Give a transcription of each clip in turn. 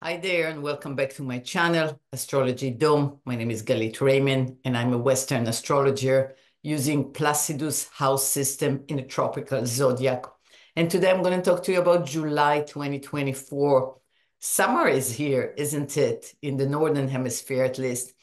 Hi there, and welcome back to my channel, Astrology Dome. My name is Galit Raymond, and I'm a Western astrologer using Placidus house system in the tropical zodiac. And today I'm going to talk to you about July 2024. Summer is here, isn't it? In the Northern Hemisphere, at least.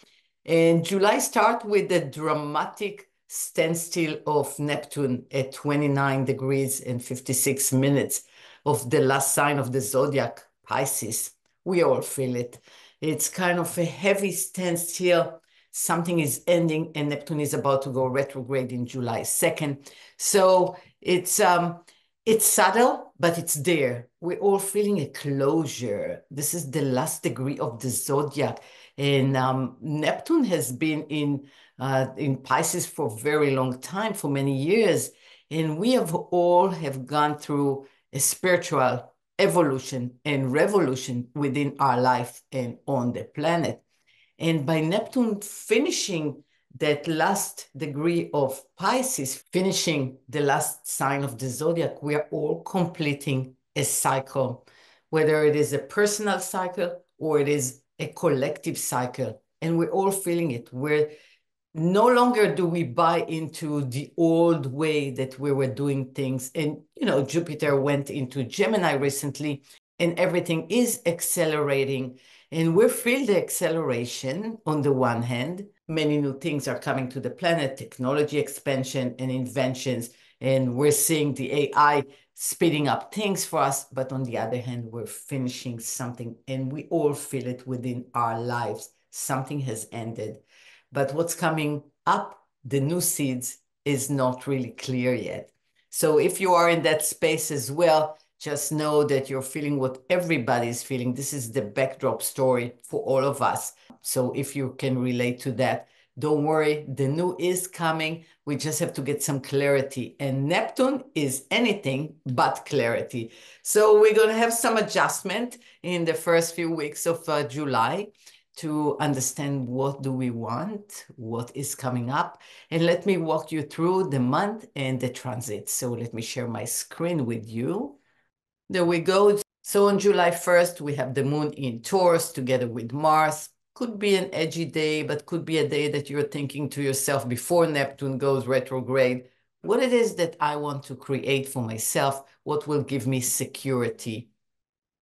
And July starts with the dramatic standstill of Neptune at 29 degrees and 56 minutes of the last sign of the zodiac, Pisces. We all feel it. It's kind of a heavy standstill. Something is ending, and Neptune is about to go retrograde in July 2nd. So it's subtle, but it's there. We're all feeling a closure. This is the last degree of the zodiac, and Neptune has been in Pisces for a very long time, for many years, and we have gone through a spiritual evolution and revolution within our life and on the planet. And by Neptune finishing that last degree of Pisces, finishing the last sign of the zodiac, we are all completing a cycle, whether it is a personal cycle or it is a collective cycle. And we're all feeling it. We're no longer do we buy into the old way that we were doing things. And, Jupiter went into Gemini recently, and everything is accelerating. And we feel the acceleration on the one hand. Many new things are coming to the planet, technology expansion and inventions. And we're seeing the AI speeding up things for us. But on the other hand, we're finishing something, and we all feel it within our lives. Something has ended. But what's coming up, the new seeds, is not really clear yet. So if you are in that space as well, just know that you're feeling what everybody is feeling. This is the backdrop story for all of us. So if you can relate to that, don't worry, the new is coming. We just have to get some clarity. And Neptune is anything but clarity. So we're going to have some adjustment in the first few weeks of July to understand what do we want, what is coming up. And let me walk you through the month and the transit. So let me share my screen with you. There we go. So on July 1st, we have the moon in Taurus together with Mars. Could be an edgy day, but could be a day that you're thinking to yourself before Neptune goes retrograde, what it is that I want to create for myself, what will give me security.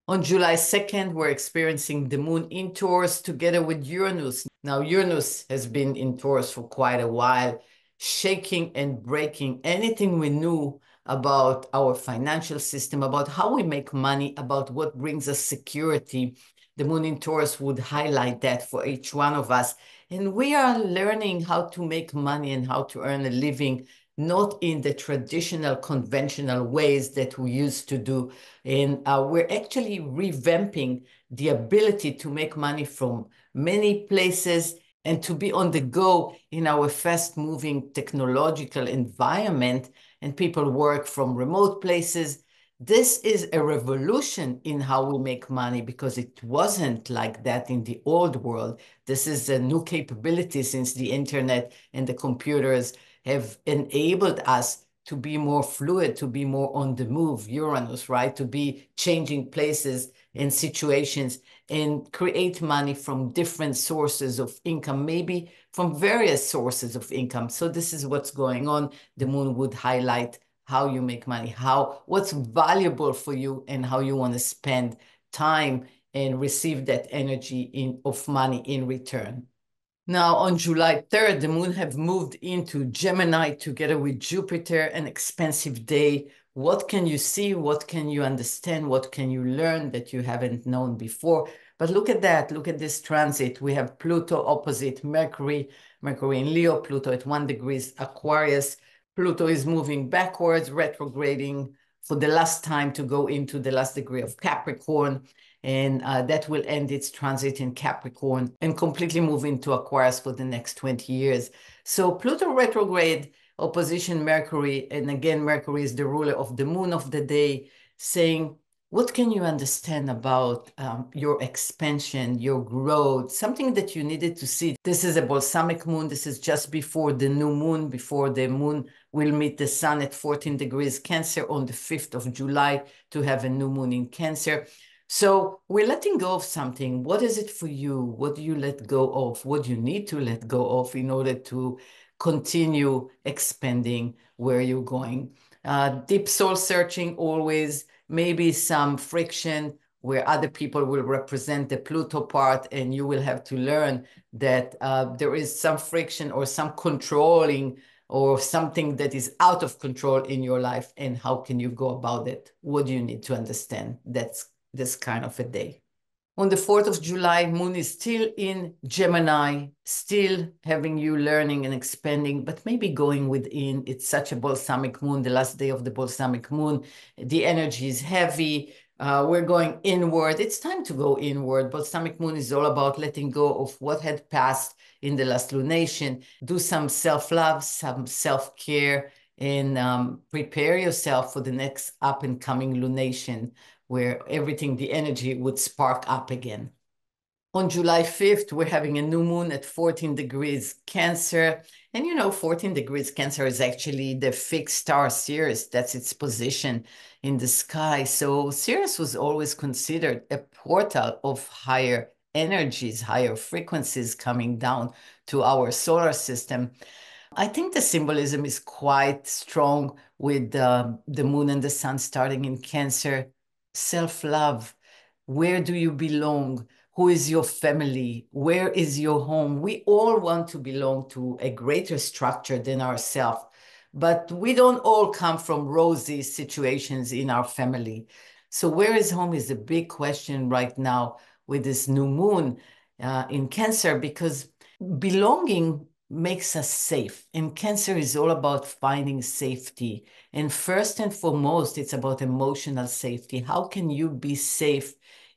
On July 2nd, we're experiencing the moon in Taurus together with Uranus. Now, Uranus has been in Taurus for quite a while, shaking and breaking anything we knew about our financial system, about how we make money, about what brings us security. The moon in Taurus would highlight that for each one of us. And we are learning how to make money and how to earn a living, not in the traditional, conventional ways that we used to do. And we're actually revamping the ability to make money from many places and to be on the go in our fast-moving technological environment, and people work from remote places. This is a revolution in how we make money because it wasn't like that in the old world. This is a new capability since the internet and the computers have enabled us to be more fluid, to be more on the move, Uranus, right? To be changing places and situations and create money from different sources of income, maybe from various sources of income. So this is what's going on. The moon would highlight how you make money, what's valuable for you, and how you want to spend time and receive that energy of money in return. Now, on July 3rd, the moon have moved into Gemini together with Jupiter, an expansive day. What can you see? What can you understand? What can you learn that you haven't known before? But look at that. Look at this transit. We have Pluto opposite Mercury, Mercury in Leo, Pluto at 1 degrees Aquarius. Pluto is moving backwards, retrograding for the last time to go into the last degree of Capricorn. And that will end its transit in Capricorn and completely move into Aquarius for the next 20 years. So Pluto retrograde, opposition Mercury, and again, Mercury is the ruler of the moon of the day, saying, what can you understand about your expansion, your growth, something that you needed to see? This is a balsamic moon. This is just before the new moon, before the moon will meet the sun at 14 degrees Cancer on the 5th of July to have a new moon in Cancer. So we're letting go of something. What is it for you? What do you let go of? What do you need to let go of in order to continue expanding where you're going? Deep soul searching always, maybe some friction where other people will represent the Pluto part, and you will have to learn that there is some friction or some controlling or something that is out of control in your life, and how can you go about it? What do you need to understand? That's this kind of a day. On the 4th of July, Moon is still in Gemini, still having you learning and expanding, but maybe going within. It's such a balsamic moon, the last day of the balsamic moon. The energy is heavy. We're going inward. It's time to go inward. Balsamic moon is all about letting go of what had passed in the last lunation. Do some self-love, some self-care, and prepare yourself for the next up and coming lunation, where everything, the energy would spark up again. On July 5th, we're having a new moon at 14 degrees Cancer. And 14 degrees Cancer is actually the fixed star Sirius. That's its position in the sky. So Sirius was always considered a portal of higher energies, higher frequencies coming down to our solar system. I think the symbolism is quite strong with the moon and the sun starting in Cancer. Self-love. Where do you belong? Who is your family? Where is your home? We all want to belong to a greater structure than ourselves, but we don't all come from rosy situations in our family. So where is home is a big question right now with this new moon in Cancer, because belonging makes us safe. And Cancer is all about finding safety. And first and foremost, it's about emotional safety. How can you be safe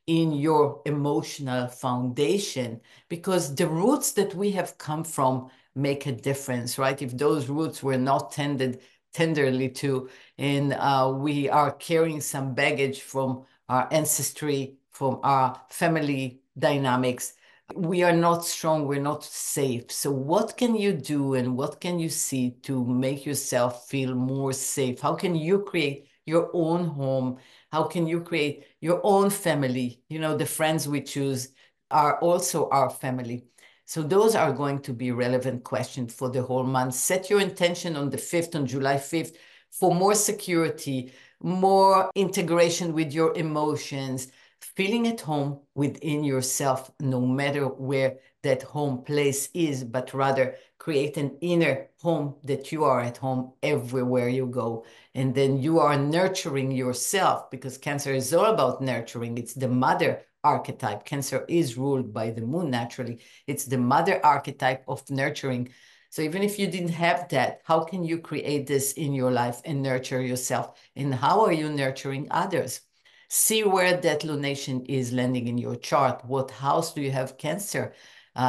in your emotional foundation? Because the roots that we have come from make a difference, right? If those roots were not tended tenderly to, and we are carrying some baggage from our ancestry, from our family dynamics, we are not strong, we're not safe. So what can you do and what can you see to make yourself feel more safe? How can you create your own home? How can you create your own family? The friends we choose are also our family. So those are going to be relevant questions for the whole month. Set your intention on the 5th, on July 5th, for more security, more integration with your emotions, feeling at home within yourself, no matter where that home place is, but rather create an inner home that you are at home everywhere you go. And then you are nurturing yourself, because Cancer is all about nurturing. It's the mother archetype. Cancer is ruled by the moon naturally. It's the mother archetype of nurturing. So even if you didn't have that, how can you create this in your life and nurture yourself? And how are you nurturing others? See where that lunation is landing in your chart. What house do you have Cancer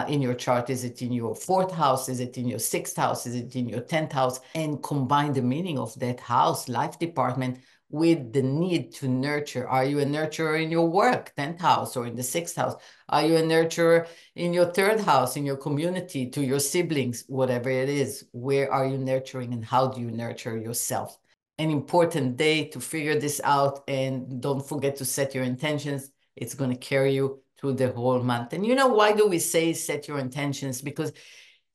in your chart? Is it in your 4th house? Is it in your 6th house? Is it in your 10th house? And combine the meaning of that house, life department, with the need to nurture. Are you a nurturer in your work, 10th house, or in the 6th house? Are you a nurturer in your 3rd house, in your community, to your siblings, whatever it is? Where are you nurturing, and how do you nurture yourself? An important day to figure this out, and don't forget to set your intentions. It's going to carry you through the whole month. And why do we say set your intentions? Because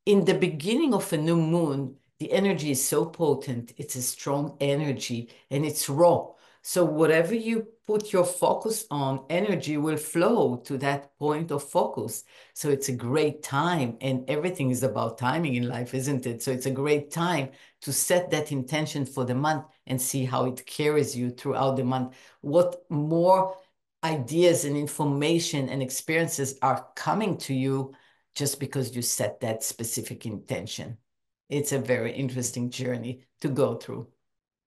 in the beginning of a new moon, the energy is so potent. It's a strong energy and it's raw. So whatever you put your focus on, energy will flow to that point of focus. So it's a great time, and everything is about timing in life, isn't it? So it's a great time to set that intention for the month and see how it carries you throughout the month. What more ideas and information and experiences are coming to you just because you set that specific intention. It's a very interesting journey to go through.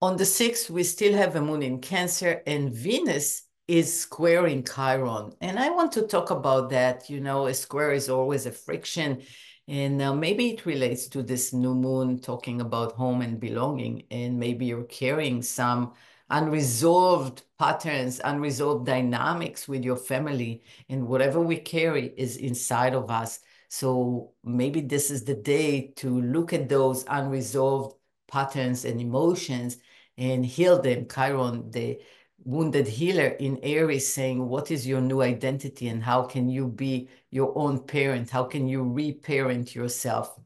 On the 6th, we still have a moon in Cancer, and Venus is squaring Chiron. And I want to talk about that. A square is always a friction. And maybe it relates to this new moon talking about home and belonging. And maybe you're carrying some unresolved patterns, unresolved dynamics with your family. And whatever we carry is inside of us. So maybe this is the day to look at those unresolved patterns and emotions and heal them. Chiron, the wounded healer in Aries saying, what is your new identity and how can you be your own parent? How can you reparent yourself?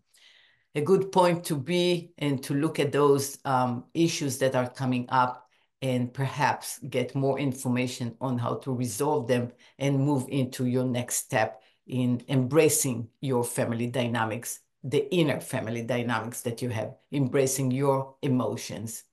A good point to be and to look at those issues that are coming up and perhaps get more information on how to resolve them and move into your next step in embracing your family dynamics, the inner family dynamics that you have, embracing your emotions.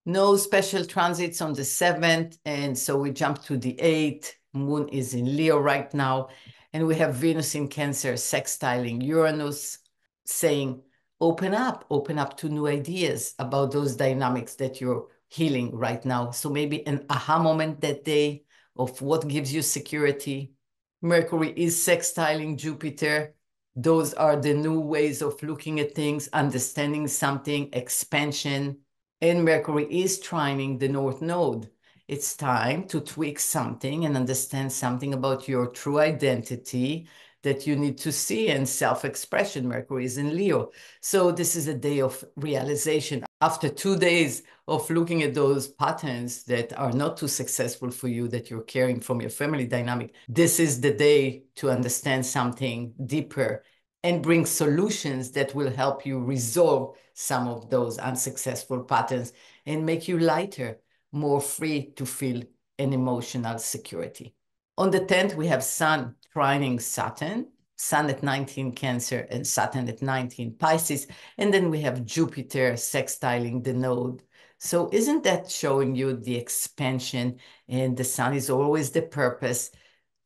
No special transits on the 7th, and so we jump to the 8th. Moon is in Leo right now, and we have Venus in Cancer sextiling Uranus, saying, open up to new ideas about those dynamics that you're healing right now. So maybe an aha moment that day of what gives you security. Mercury is sextiling Jupiter. Those are the new ways of looking at things, understanding something, expansion. And Mercury is trining the North Node. It's time to tweak something and understand something about your true identity that you need to see, and self-expression. Mercury is in Leo. So this is a day of realization. After 2 days of looking at those patterns that are not too successful for you, that you're carrying from your family dynamic, this is the day to understand something deeper and bring solutions that will help you resolve some of those unsuccessful patterns and make you lighter, more free to feel an emotional security. On the 10th, we have Sun trining Saturn, Sun at 19 Cancer and Saturn at 19 Pisces. And then we have Jupiter sextiling the node. So isn't that showing you the expansion? And the Sun is always the purpose.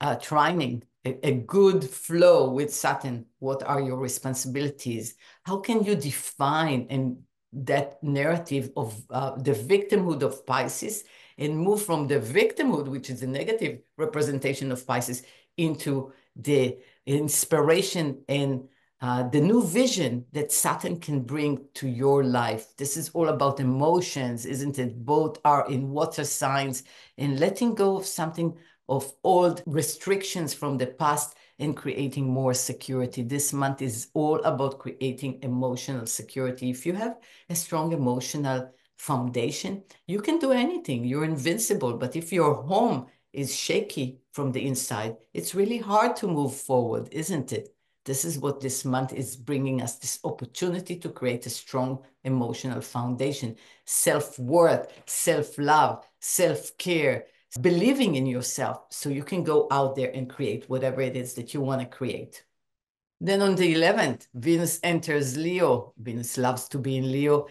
Trining, a good flow with Saturn. What are your responsibilities? How can you define and that narrative of the victimhood of Pisces and move from the victimhood, which is a negative representation of Pisces, into the inspiration and the new vision that Saturn can bring to your life? This is all about emotions, isn't it? Both are in water signs, and letting go of something of old restrictions from the past and creating more security. This month is all about creating emotional security. If you have a strong emotional foundation, you can do anything. You're invincible. But if your home is shaky from the inside, it's really hard to move forward, isn't it? This is what this month is bringing us, this opportunity to create a strong emotional foundation, self-worth, self-love, self-care, believing in yourself so you can go out there and create whatever it is that you want to create. Then on the 11th, Venus enters Leo. Venus loves to be in Leo.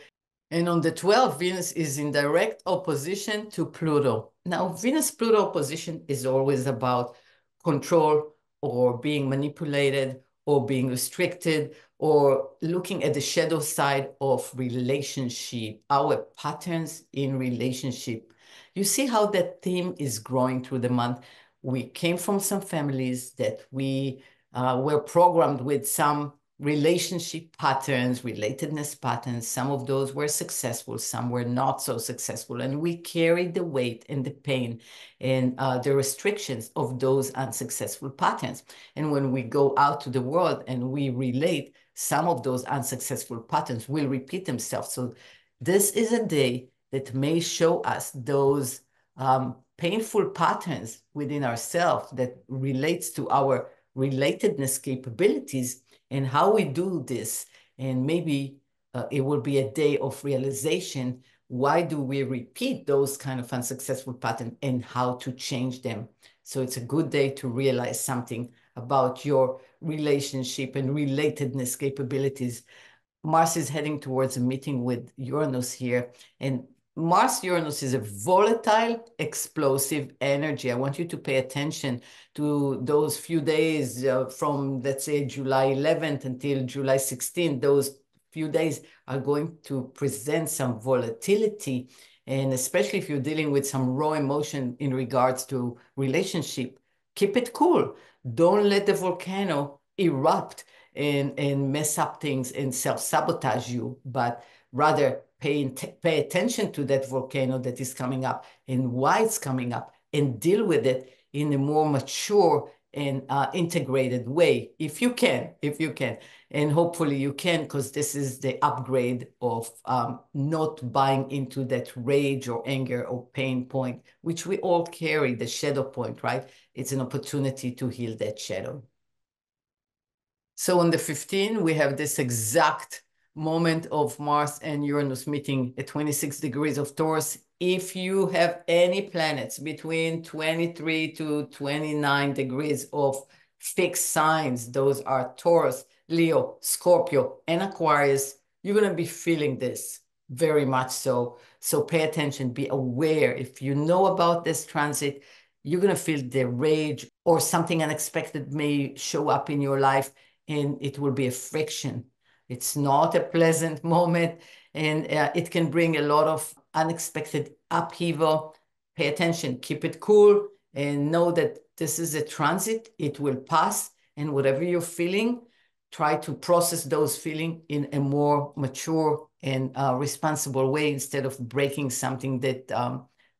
And on the 12th, Venus is in direct opposition to Pluto. Now, Venus-Pluto opposition is always about control or being manipulated or being restricted or looking at the shadow side of relationship, our patterns in relationship. You see how that theme is growing through the month. We came from some families that we were programmed with some relationship patterns, relatedness patterns. Some of those were successful, some were not so successful. And we carried the weight and the pain and the restrictions of those unsuccessful patterns. And when we go out to the world and we relate, some of those unsuccessful patterns will repeat themselves. So this is a day that may show us those painful patterns within ourselves that relates to our relatedness capabilities and how we do this. And maybe it will be a day of realization. Why do we repeat those kind of unsuccessful patterns and how to change them? So it's a good day to realize something about your relationship and relatedness capabilities. Mars is heading towards a meeting with Uranus here, and Mars-Uranus is a volatile, explosive energy. I want you to pay attention to those few days from, let's say, July 11th until July 16th. Those few days are going to present some volatility, and especially if you're dealing with some raw emotion in regards to relationship, keep it cool. Don't let the volcano erupt and mess up things and self-sabotage you, but rather pay attention to that volcano that is coming up and why it's coming up and deal with it in a more mature and integrated way, if you can. And hopefully you can, because this is the upgrade of not buying into that rage or anger or pain point, which we all carry, the shadow point, right? It's an opportunity to heal that shadow. So on the 15th, we have this exact moment of Mars and Uranus meeting at 26 degrees of Taurus. If you have any planets between 23 to 29 degrees of fixed signs, those are Taurus, Leo, Scorpio, and Aquarius, you're going to be feeling this very much so. So pay attention, be aware. If you know about this transit, you're going to feel the rage, or something unexpected may show up in your life, and it will be a friction. It's not a pleasant moment, and it can bring a lot of unexpected upheaval. Pay attention, keep it cool, and know that this is a transit. It will pass, and whatever you're feeling, try to process those feelings in a more mature and responsible way, instead of breaking something that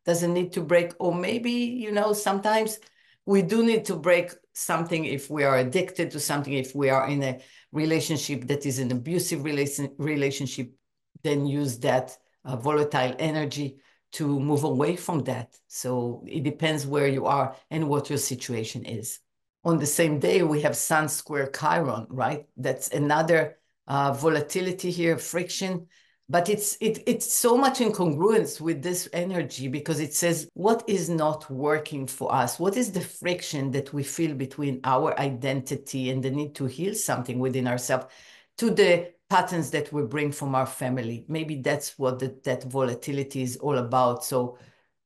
doesn't need to break. Or maybe, you know, sometimes we do need to break something if we are addicted to something, if we are in a relationship that is an abusive relationship, then use that volatile energy to move away from that. So it depends where you are and what your situation is. On the same day, we have Sun square Chiron, right? That's another volatility here, friction. But it's so much in congruence with this energy, because it says, what is not working for us? What is the friction that we feel between our identity and the need to heal something within ourselves to the patterns that we bring from our family? Maybe that's what that volatility is all about. So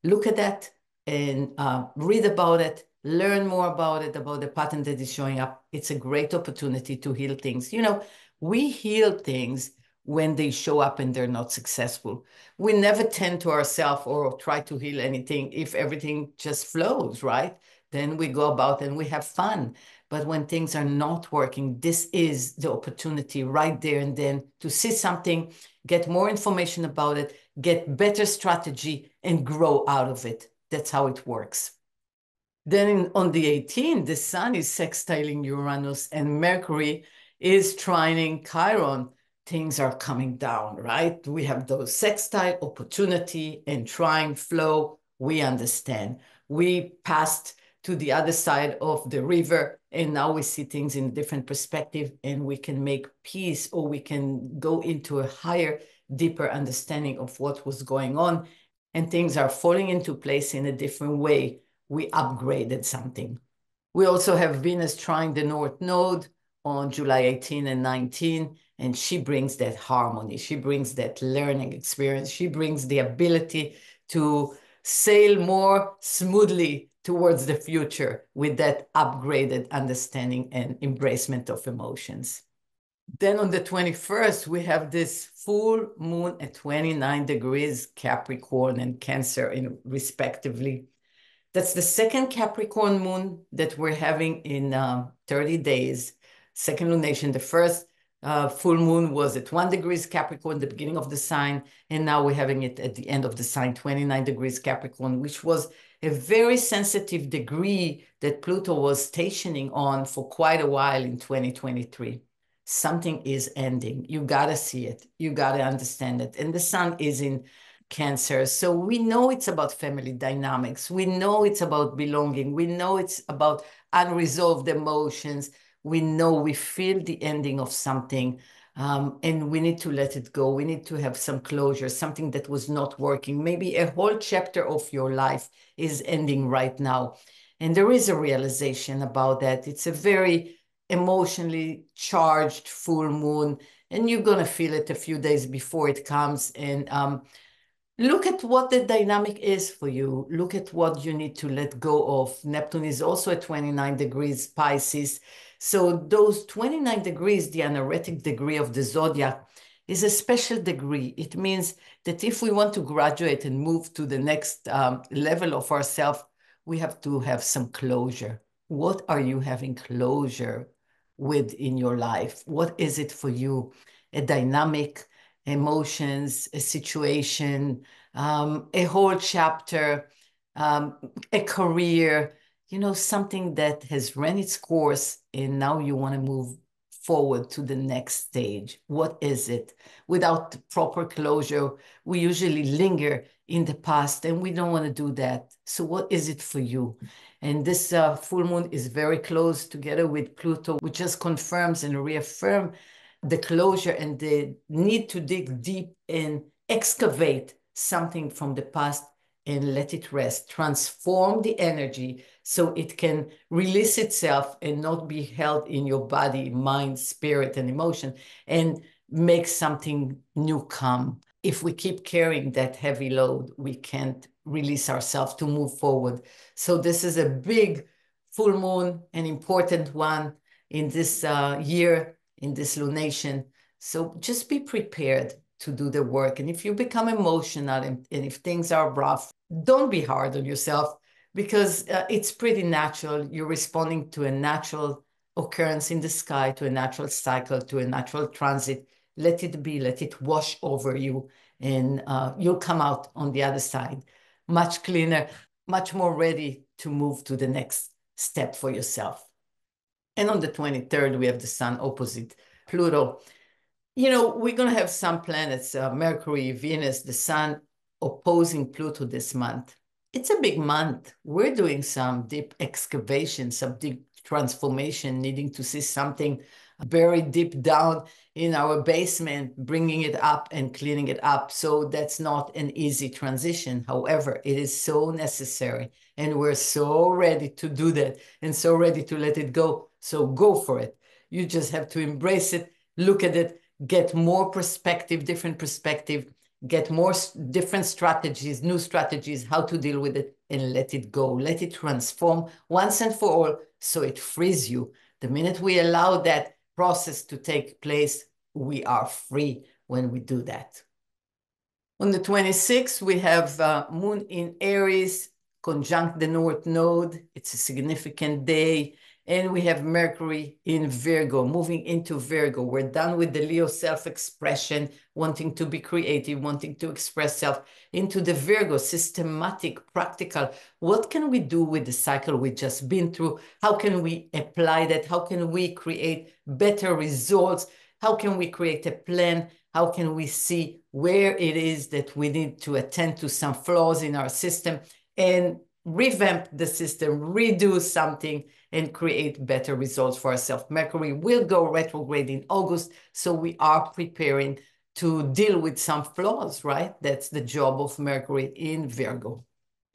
look at that and read about it, learn more about it, about the pattern that is showing up. It's a great opportunity to heal things. You know, we heal things when they show up and they're not successful. We never tend to ourselves or try to heal anything if everything just flows, right? Then we go about and we have fun. But when things are not working, this is the opportunity right there and then to see something, get more information about it, get better strategy, and grow out of it. That's how it works. Then on the 18th, the Sun is sextiling Uranus and Mercury is trining Chiron. Things are coming down, right? We have those sextile, opportunity, and trine flow. We understand. We passed to the other side of the river, and now we see things in a different perspective, and we can make peace, or we can go into a higher, deeper understanding of what was going on, and things are falling into place in a different way. We upgraded something. We also have Venus trying the North Node on July 18 and 19, and she brings that harmony. She brings that learning experience. She brings the ability to sail more smoothly towards the future with that upgraded understanding and embracement of emotions. Then on the 21st, we have this full moon at 29 degrees Capricorn and Cancer, respectively. That's the second Capricorn moon that we're having in 30 days, second lunation. The first full moon was at 1 degrees Capricorn, the beginning of the sign, and now we're having it at the end of the sign, 29 degrees Capricorn, which was a very sensitive degree that Pluto was stationing on for quite a while in 2023. Something is ending. You gotta see it. You gotta understand it. And the sun is in Cancer. So we know it's about family dynamics. We know it's about belonging. We know it's about unresolved emotions. We know we feel the ending of something, and we need to let it go. We need to have some closure, something that was not working. Maybe a whole chapter of your life is ending right now. And there is a realization about that. It's a very emotionally charged full moon, and you're going to feel it a few days before it comes. And look at what the dynamic is for you. Look at what you need to let go of. Neptune is also at 29 degrees Pisces. So those 29 degrees, the anaretic degree of the zodiac, is a special degree. It means that if we want to graduate and move to the next level of ourselves, we have to have some closure. What are you having closure with in your life? What is it for you? A dynamic, emotions, a situation, a whole chapter, a career. something that has ran its course and now you want to move forward to the next stage. What is it? Without proper closure, we usually linger in the past and we don't want to do that. So what is it for you? And this full moon is very close together with Pluto, which just confirms and reaffirms the closure and the need to dig deep and excavate something from the past and let it rest, transform the energy so it can release itself and not be held in your body, mind, spirit, and emotion, and make something new come. If we keep carrying that heavy load, we can't release ourselves to move forward. So this is a big full moon, an important one in this year, in this lunation. So just be prepared to do the work. And if you become emotional and if things are rough, don't be hard on yourself, because it's pretty natural. You're responding to a natural occurrence in the sky, to a natural cycle, to a natural transit. Let it be, let it wash over you, and you'll come out on the other side much cleaner, much more ready to move to the next step for yourself. And on the 23rd, we have the sun opposite Pluto. We're going to have some planets, Mercury, Venus, the sun opposing Pluto this month. It's a big month. We're doing some deep excavation, some deep transformation, needing to see something buried deep down in our basement, bringing it up and cleaning it up. So that's not an easy transition. However, it is so necessary, and we're so ready to do that and so ready to let it go. So go for it. You just have to embrace it, look at it, get more perspective, different perspective, get more different strategies, new strategies, how to deal with it, and let it go. Let it transform once and for all so it frees you. The minute we allow that process to take place, we are free when we do that. On the 26th, we have Moon in Aries, conjunct the North Node. It's a significant day. And we have Mercury in Virgo, moving into Virgo. We're done with the Leo self-expression, wanting to be creative, wanting to express self, into the Virgo, systematic, practical. What can we do with the cycle we've just been through? How can we apply that? How can we create better results? How can we create a plan? How can we see where it is that we need to attend to some flaws in our system and revamp the system, redo something, and create better results for ourselves? Mercury will go retrograde in August, so we are preparing to deal with some flaws, right? That's the job of Mercury in Virgo.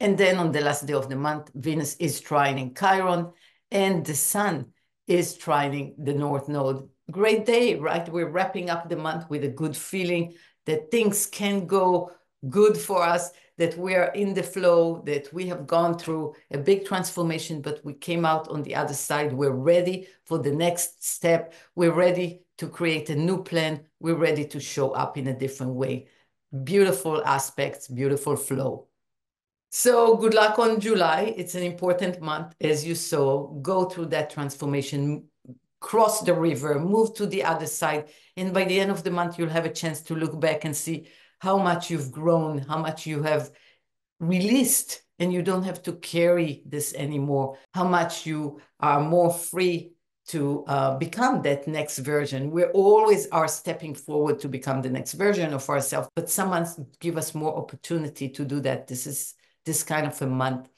And then on the last day of the month, Venus is trining Chiron, and the Sun is trining the North Node. Great day, right? We're wrapping up the month with a good feeling that things can go good for us, that we are in the flow, that we have gone through a big transformation, but we came out on the other side. We're ready for the next step. We're ready to create a new plan. We're ready to show up in a different way. Beautiful aspects, beautiful flow. So good luck on July. It's an important month, as you saw. Go through that transformation, cross the river, move to the other side. And by the end of the month, you'll have a chance to look back and see how much you've grown, how much you have released, and you don't have to carry this anymore, how much you are more free to become that next version. We always are stepping forward to become the next version of ourselves, but someone give us more opportunity to do that. This is this kind of a month.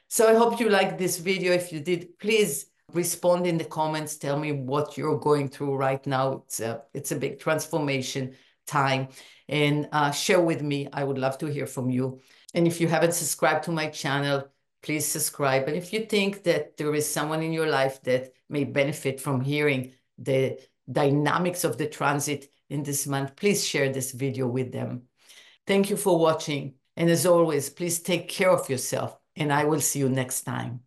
So I hope you liked this video. If you did, please respond in the comments. Tell me what you're going through right now. It's a big transformation time, and share with me. I would love to hear from you. And if you haven't subscribed to my channel, please subscribe. And if you think that there is someone in your life that may benefit from hearing the dynamics of the transit in this month, please share this video with them. Thank you for watching. And as always, please take care of yourself, and I will see you next time.